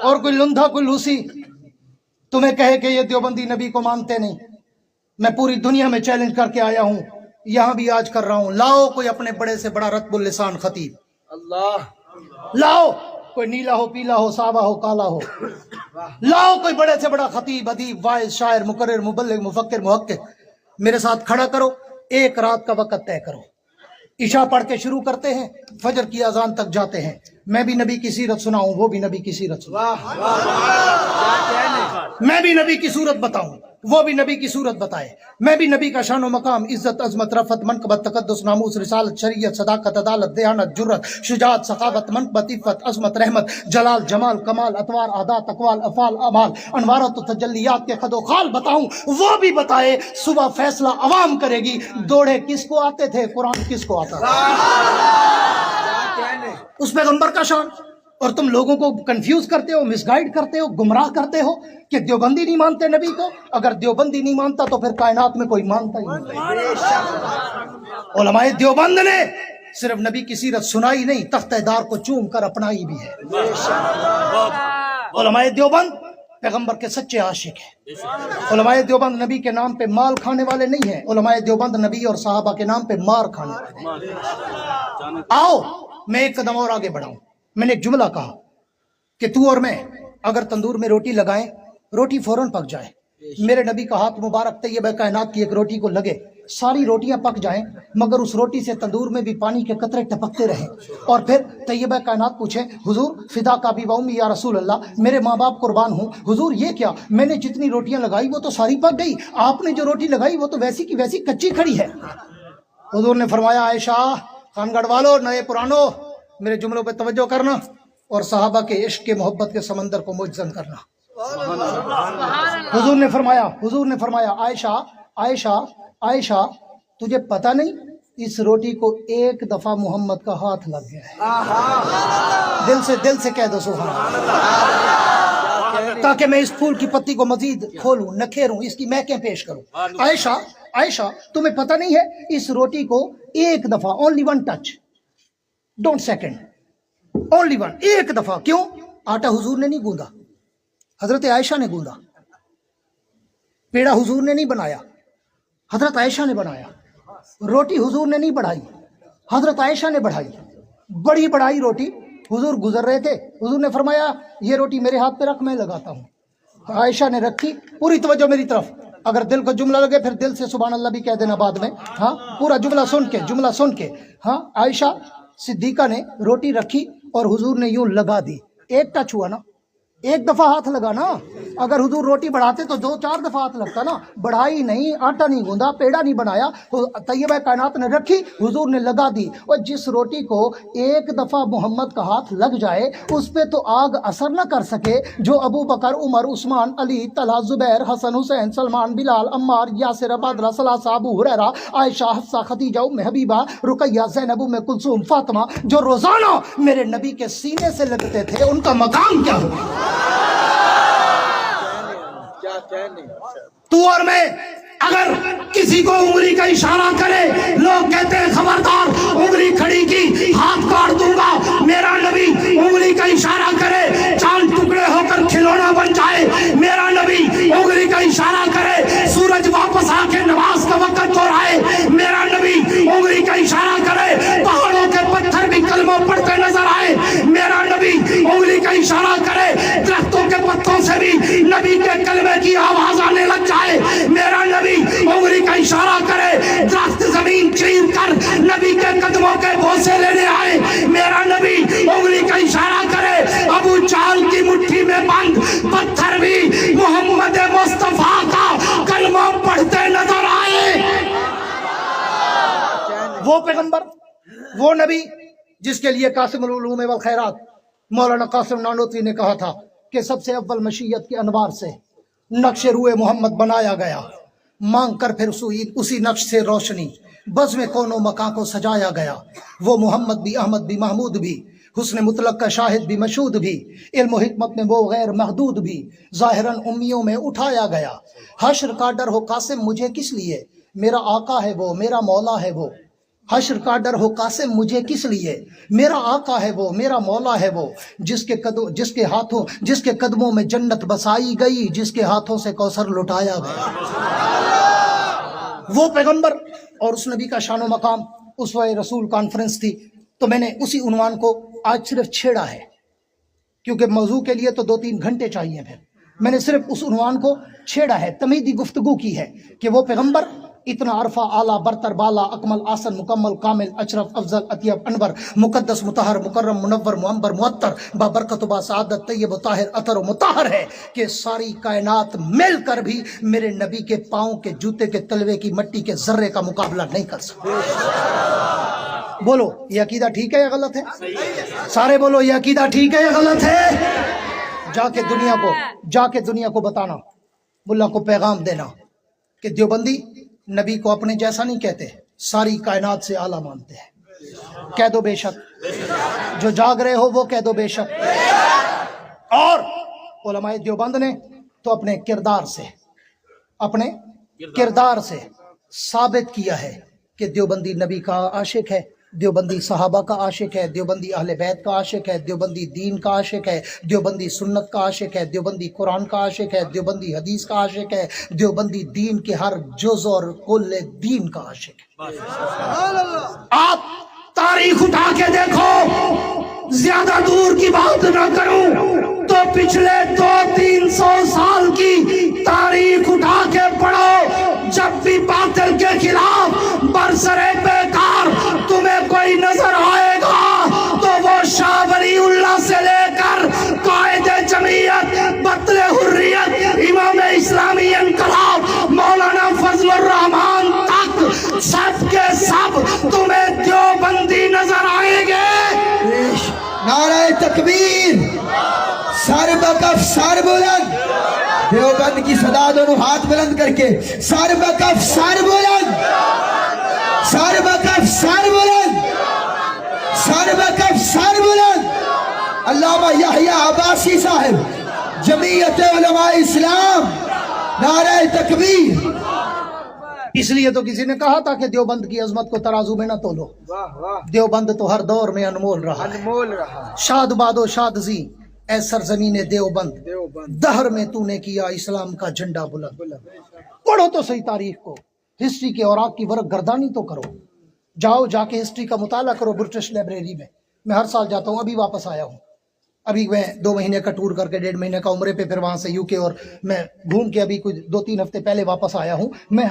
اور کوئی لندھا کوئی لوسی تمہیں کہے کہ یہ دیوبندی نبی کو مانتے نہیں، میں پوری دنیا میں چیلنج کر کے آیا ہوں، یہاں بھی آج کر رہا ہوں، لاؤ کوئی اپنے بڑے سے بڑا رتب اللسان خطیب، اللہ لاؤ، کوئی نیلا ہو پیلا ہو سابا ہو کالا ہو، لاؤ کوئی بڑے سے بڑا خطیب ادیب واعظ شاعر مقرر مبلغ مفکر محقق، میرے ساتھ کھڑا کرو، ایک رات کا وقت طے کرو، عشاء پڑھ کے شروع کرتے ہیں، فجر کی اذان تک جاتے ہیں، میں بھی نبی کی سیرت سناؤں، وہ بھی نبی کی سیرت سناؤں، میں بھی نبی کی صورت بتاؤں، وہ بھی نبی کی صورت بتائے، میں بھی نبی کا شان و مقام، عزت عظمت رفعت منقبت تقدس ناموس رسالت شریعت صداقت عدالت دیانت جرت شجاعت سخاوت منقبت عفت عظمت رحمت جلال جمال کمال اطوار عادات اقوال افعال اعمال انوارات و تجلیات کے خد و خال بتاؤں، وہ بھی بتائے، صبح فیصلہ عوام کرے گی، دوڑے کس کو آتے تھے، قرآن کس کو آتا تھا، اس پیغمبر کا شان، اور تم لوگوں کو کنفیوز کرتے ہو، مس گائیڈ کرتے ہو، گمراہ کرتے ہو کہ دیوبندی نہیں مانتے نبی کو، اگر دیوبندی نہیں مانتا تو پھر کائنات میں کوئی مانتا ہی نہیں۔ علماء دیوبند نے صرف نبی کی سیرت سنائی نہیں، تختہ دار کو چوم کر اپنائی بھی ہے۔ علماء دیوبند پیغمبر کے سچے عاشق ہیں، علماء دیوبند نبی کے نام پہ مال کھانے والے نہیں ہیں، علماء دیوبند نبی اور صحابہ کے نام پہ مار کھانے والے ہیں۔ آؤ میں ایک قدم اور آگے بڑھاؤں، میں نے ایک جملہ کہا کہ تو اور میں اگر تندور میں روٹی لگائیں، روٹی فوراً پک جائے، میرے نبی کا ہاتھ مبارک طیبہ کائنات کی ایک روٹی کو لگے، ساری روٹیاں پک جائیں مگر اس روٹی سے تندور میں بھی پانی کے قطرے ٹپکتے رہیں، اور پھر طیبہ کائنات پوچھیں حضور فدا کا بھی و امی یا رسول اللہ، میرے ماں باپ قربان ہوں، حضور یہ کیا، میں نے جتنی روٹیاں لگائی وہ تو ساری پک گئی، آپ نے جو روٹی لگائی وہ تو ویسی کی ویسی کچی کھڑی ہے۔ حضور نے فرمایا عائشہ خان گڑھ والو نئے پرانو میرے جملوں پہ توجہ کرنا اور صحابہ کے عشق کے محبت کے سمندر کو مجزن کرنا۔ حضور نے فرمایا عائشہ تجھے پتہ نہیں اس روٹی کو ایک دفعہ محمد کا ہاتھ لگ گیا ہے، دل سے کہہ دو سبحان اللہ، تاکہ میں اس پھول کی پتی کو مزید کھولوں نکھیروں، اس کی مہکیں پیش کروں۔ عائشہ تمہیں پتہ نہیں ہے اس روٹی کو ایک دفعہ only one touch don't second only one ایک دفعہ، کیوں؟ آٹا حضور نے نہیں گوندا، حضرت عائشہ نے گوندا، پیڑا حضور نے نہیں بنایا، حضرت عائشہ نے بنایا، روٹی حضور نے نہیں بڑھائی، حضرت عائشہ نے بڑھائی، بڑی بڑھائی روٹی، حضور گزر رہے تھے، حضور نے فرمایا یہ روٹی میرے ہاتھ پہ رکھ میں لگاتا ہوں، عائشہ نے رکھی، پوری توجہ میری طرف، اگر دل کو جملہ لگے پھر دل سے سبحان اللہ بھی کہہ دینا بعد میں، ہاں پورا جملہ سن کے، ہاں عائشہ صدیقہ نے روٹی رکھی اور حضور نے یوں لگا دی، ایک ٹچ ہوا نا، ایک دفعہ ہاتھ لگا نا، اگر حضور روٹی بڑھاتے تو 2-4 دفعہ ہاتھ لگتا نا، بڑھائی نہیں، آٹا نہیں گوندا، پیڑا نہیں بنایا، طیبہ کائنات نے رکھی، حضور نے لگا دی، اور جس روٹی کو ایک دفعہ محمد کا ہاتھ لگ جائے اس پہ تو آگ اثر نہ کر سکے، جو ابو بکر عمر عثمان علی طلحہ زبیر حسن حسین سلمان بلال عمار یاسر بادرہ ثلاثہ ابو ہریرہ عائشہ حفصہ خدیجہ ام حبیبہ رقیہ زینب ام کلثوم فاطمہ جو روزانہ میرے نبی کے سینے سے لگتے تھے، ان کا مقام کیا ہوگا؟ تو اور میں اگر کسی کو انگلی کا اشارہ کرے، لوگ کہتے ہیں خبردار انگلی کھڑی کی ہاتھ کاٹ دوں گا، میرا نبی انگلی کا اشارہ کرے چاند ٹکڑے ہو کر کھلونا بن جائے، میرا نبی انگلی کا اشارہ کرے سورج واپس آ کے نماز کا وقت ہو رہا ہے، میرا نبی انگلی کا اشارہ کرے پہاڑوں کے پتھر بھی کلمہ پڑھتے نظر آئے، میرا نبی انگلی کا اشارہ کرے درختوں کے پتوں سے بھی نبی کے کلمے کی آواز آنے لگ جائے، میرا نبی انگلی کا اشارہ کرے درخت زمین چیر کر نبی کے قدموں کے بوسے لینے آئے، میرا نبی انگلی کا اشارہ کرے ابو جہل کی مٹھی میں بند پتھر بھی محمد مصطفیٰ کا کلمہ پڑھتے نظر آئے۔ وہ پیغمبر، وہ نبی جس کے لیے قاسم العلوم والخیرات مولانا قاسم نانوتوی نے کہا تھا کہ سب سے اول مشیت کے انوار سے نقش روئے محمد بنایا گیا، مانگ کر پھر اسی نقش سے روشنی بزم کون و مکان کو سجایا گیا، وہ محمد بھی احمد بھی محمود بھی حسن مطلق کا شاہد بھی مشہود بھی، علم و حکمت میں وہ غیر محدود بھی، ظاہراً امیوں میں اٹھایا گیا، حشر کا ڈر ہو قاسم مجھے کس لیے، میرا آقا ہے وہ، میرا مولا ہے وہ، حشر کا ڈر ہو قاسم مجھے کس لیے، میرا آقا ہے وہ، میرا مولا ہے وہ، جس کے قدموں میں جنت بسائی گئی، جس کے ہاتھوں سے کوثر لٹایا گیا۔ وہ پیغمبر اور اس نبی کا شان و مقام، اسوہ رسول کانفرنس تھی، تو میں نے اسی عنوان کو آج صرف چھیڑا ہے، کیونکہ موضوع کے لیے تو 2-3 گھنٹے چاہیے، پھر میں نے صرف اس عنوان کو چھیڑا ہے، تمیدی گفتگو کی ہے کہ وہ پیغمبر اتنا عرفہ، اعلیٰ، برتر، بالا، اکمل، آسن، مکمل، کامل، اشرف، افضل، اطیب، انور، مقدس، مطہر، مکرم، منور، معمبر، معطر، بابرکت و باسعادت، طیب و طاہر، اطہر و مطہر ہے کہ ساری کائنات مل کر بھی میرے نبی کے پاؤں کے جوتے کے تلوے کی مٹی کے ذرے کا مقابلہ نہیں کر سکتے۔ بولو یہ عقیدہ ٹھیک ہے یا غلط ہے؟ سارے بولو یہ عقیدہ ٹھیک ہے یا غلط ہے؟ جا کے دنیا کو بتانا، ملا کو پیغام دینا کہ دیوبندی نبی کو اپنے جیسا نہیں کہتے، ساری کائنات سے اعلیٰ مانتے ہیں۔ کہہ دو بے شک، جو جاگ رہے ہو وہ کہہ دو بے شک۔ اور علماء دیوبند نے تو اپنے کردار سے ثابت کیا ہے کہ دیوبندی نبی کا عاشق ہے، دیوبندی صحابہ کا عاشق ہے، دیوبندی اہل بیت کا عاشق ہے، دیوبندی دین کا عاشق ہے، دیوبندی سنت کا عاشق ہے، دیوبندی قرآن کا عاشق ہے، دیوبندی حدیث کا عاشق ہے، دیوبندی دین کے ہر جز اور کل دین کا عاشق ہے۔ آپ تاریخ اٹھا کے دیکھو، زیادہ دور کی بات نہ کروں تو پچھلے 200-300 سال کی تاریخ اٹھا کے پڑھو، جب بھی باطل کے خلاف برسرے بیکار تمہیں کوئی نظر آئے گا تو وہ شاہ ولی اللہ سے لے کر قائد جمعیت، بطل حریت، امام اسلامی انقلاب مولانا فضل الرحمان تک سب کے سب تمہیں دیوبندی نظر آئیں گے۔ نعرہ تکبیر، سر بکف سر بلند، دیوبند کی صدا دونوں ہاتھ بلند کر کے، سر بکف سر بلند، سر بکف سر بلند، سر بکف سر بلند۔ علامہ یحییٰ عباسی صاحب، جمعیت علماء اسلام، نعرہ تکبیر۔ اس لیے تو کسی نے کہا تھا کہ دیوبند کی عظمت کو ترازو میں نہ تولو، دیوبند تو ہر دور میں انمول رہا ہے۔ شاد باد و شاد زی اے سرزمین دیوبند، دہر میں تو نے کیا اسلام کا جھنڈا بلند۔ پڑھو تو صحیح تاریخ کو، ہسٹری کے اوراق کی ورق گردانی تو کرو، جا کے ہسٹری کا مطالعہ کرو برٹش لائبریری میں۔ میں ہر سال جاتا ہوں، ابھی واپس آیا ہوں، ابھی میں 2 مہینے کا ٹور کر کے 1.5 مہینے کا عمرے پہ، پھر وہاں سے UK، اور میں گھوم کے ابھی کچھ 2-3 ہفتے پہلے واپس آیا ہوں۔ میں